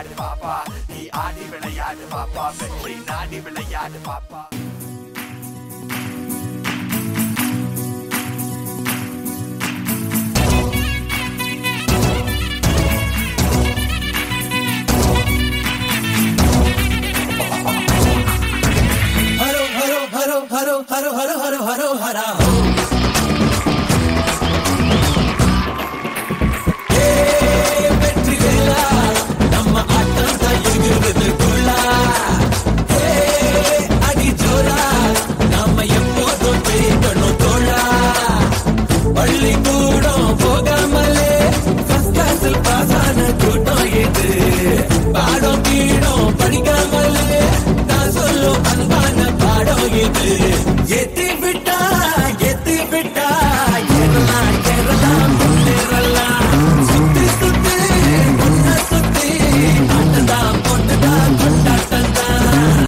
விளையாடு பாப்பா, நீ ஆடி விளையாடு பாப்பா, வெற்றி நாடி விளையாடு பாப்பா. ஹரோ ஹரோ ஹரோ ஹரோ ஹரோ ஹரோ ஹரோ ஹரோ ஹரா வெற்றி வேலா நம்ம ஆட்டம் தான் இருக்கிறது குள்ளா அடி ஜோரா நம்ம எப்போதும் பெய்யணும் தோழா பள்ளி கூடம் போகாமலே ஃபர்ஸ்ட் கிளாஸில் பாசான கூட்டம் இது பாடம் கீடம் படிக்காமலே நான் சொல்லும் அன்பான பாடம் இது எத்தி விட்டா எல்லாம் எல்லாம் முன்னேறலாம் சுத்தி சுத்தி ஒன்ன சுத்தி ஆட்டதான் பொண்ணுதான் கொண்டாட்டந்தான்.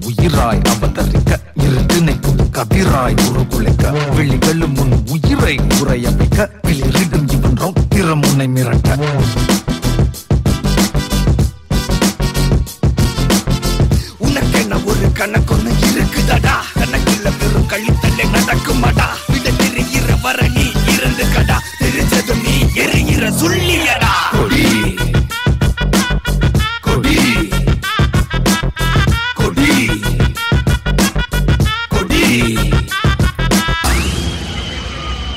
உயிராய் அவதரிக்க இருட்டினை கதிராய் உருகுலைக்க வெளிகளும் முன் உயிரை உரையமைக்க வெளிரிடும் இவன் ரௌத்திரம் உன்னை மிரட்ட உனக்கென்ன ஒரு கணக்கொன்னு இருக்குதடா கணக்கில் வெறும் கழித்தல்லை நடக்குமாடா விட தெரிகிற வர நீ இருந்து கடா தெரிஞ்சதும் நீ எரிகிற சொல்லியடா கொடி கொடி கொடி கொடி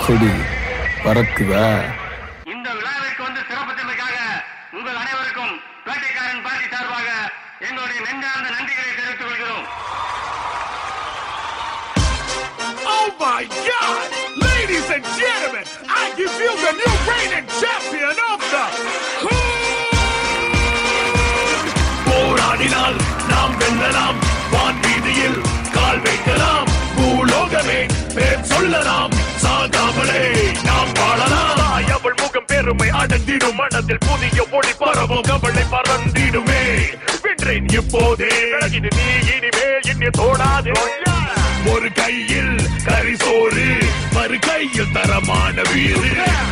கொடி பறக்குதா. இந்த விழாவிற்கு வந்து சிறப்பித்தமைக்காக உங்கள் அனைவருக்கும் பேட்டைக்காரன் பார்ட்டி சார்பாக எங்களுடைய நெஞ்சார்ந்த நன்றிகளை தெரிவித்துக் கொள்கிறோம். Oh my God! Ladies and gentlemen, I give you the new reigning champion of the போராடினால் நாம் வெல்லலாம், வான் வீதியில் கால் வைக்கலாம், பூலோகமே பேர் சொல்லலாம், சாகாமலே நாம் வாழலாம். அவள் முகம் பெருமை அடங்கிடும், மனதில் புதிய ஒளி பரவும், கவலை பறந்திடுமே. வென்றேன் இப்போதே, இது நீ இனிமேல் என்னை தோடாதே. ஒரு கையில் கரிசோறு, மறு கையில் தரமான வீடு,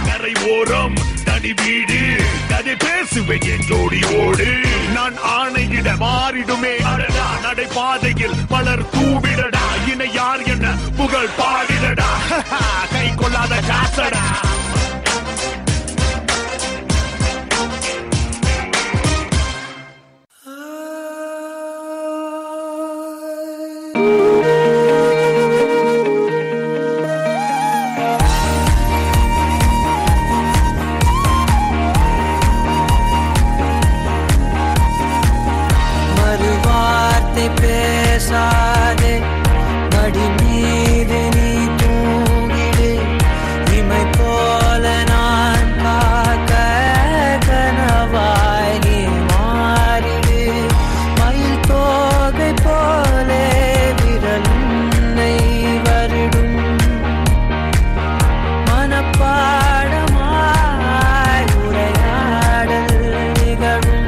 கரை ஓரம் தனி வீடு, கதை பேசுவேன் என் ஜோடி ஓடு. நான் ஆணையிட மாறிடுமே அடடா, நடைபாதையில் மலர் தூவிடடா, இணை யார் என்ன புகழ் பாடிடடா, கை கொள்ளாத காசடா. பேசாதே மடி மீது நீ தூங்கிடு, இமை போல நான் காக்க கனவாய் நீ மாறிடு, மயில் தோகை போலே விரல் உன்னை வருடும், மனப்பாடமாய் உரையாடல் நிகழும்,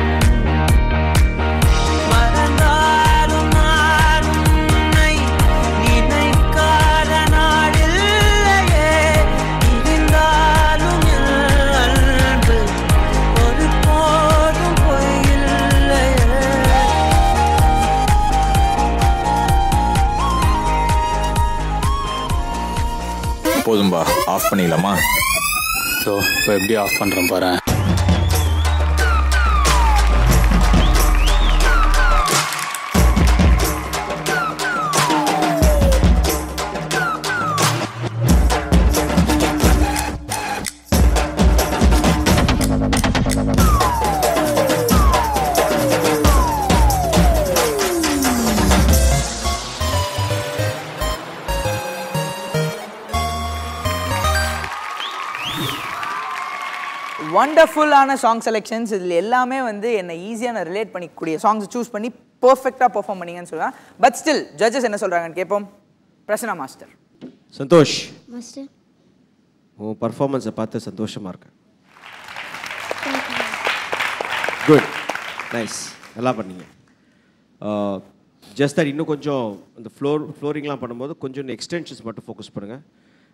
போதும்பா, ஆஃப் பண்ணிடலாமா? ஸோ இப்போ எப்படி ஆஃப் பண்ணுறேன் பாரு. வண்டர்ஃபுல்லான சாங் செலெக்ஷன்ஸ். இதில் எல்லாமே வந்து என்னை ஈஸியாக ரிலேட் பண்ணிக்கூடிய சாங்ஸ் சூஸ் பண்ணி பர்ஃபெக்டாக பெர்ஃபார்ம் பண்ணீங்கன்னு சொல்லுவேன். பட் ஸ்டில் ஜட்ஜஸ் என்ன சொல்கிறாங்கன்னு கேட்போம். பிரசன்னா மாஸ்டர். சந்தோஷ் மாஸ்டர், உன் பர்ஃபார்மன்ஸை பார்த்து சந்தோஷமாக இருக்கேன். குட், நைஸ் நல்லா பண்ணீங்க. ஜஸ்ட் தட் இன்னும் கொஞ்சம் இந்த ஃப்ளோரிங்லாம் பண்ணும்போது கொஞ்சம் எக்ஸ்டென்ஷன்ஸ் மட்டும் ஃபோக்கஸ் பண்ணுங்கள்.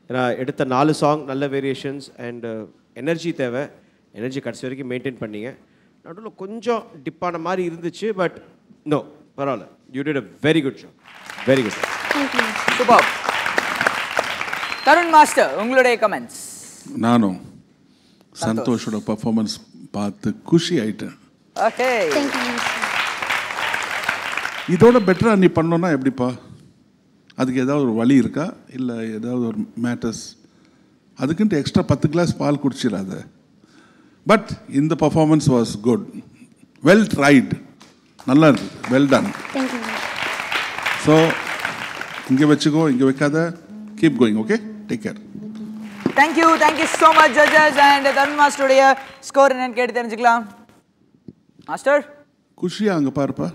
ஏன்னா எடுத்த 4 சாங் நல்ல வேரியேஷன்ஸ் அண்ட் எனர்ஜி தேவை. எனர்ஜி கடைசி வரைக்கும் மெயின்டைன் பண்ணீங்க. நடுவில் கொஞ்சம் டிப்பான மாதிரி இருந்துச்சு, பட் நோ பரவாயில்ல. You did a very good job. Very good. Super. Tarun master, உங்களுடைய கமெண்ட்ஸ். நானும் சந்தோஷோட பர்ஃபார்மன்ஸ் பார்த்து குஷி ஆயிட்டேன். ஓகே. இதோட பெட்டராக நீ பண்ணோன்னா எப்படிப்பா? அதுக்கு ஏதாவது ஒரு வழி இருக்கா, இல்லை ஏதாவது ஒரு மேட்டர்ஸ்? அதுக்குன்ட்டு எக்ஸ்ட்ரா 10 கிளாஸ் பால் குடிச்சிடாத. பட் இந்த performance was good, well tried, நல்லா இருக்குது, வெல் டன். ஸோ இங்கே வச்சுக்கோ, இங்கே வைக்காத, keep going. Okay, take care. Thank you so much judges. And Tarun மாஸ்டருடைய ஸ்கோர் என்னன்னு கேட்டு தெரிஞ்சுக்கலாம். மாஸ்டர் குஷியா அங்கே பாருப்பா.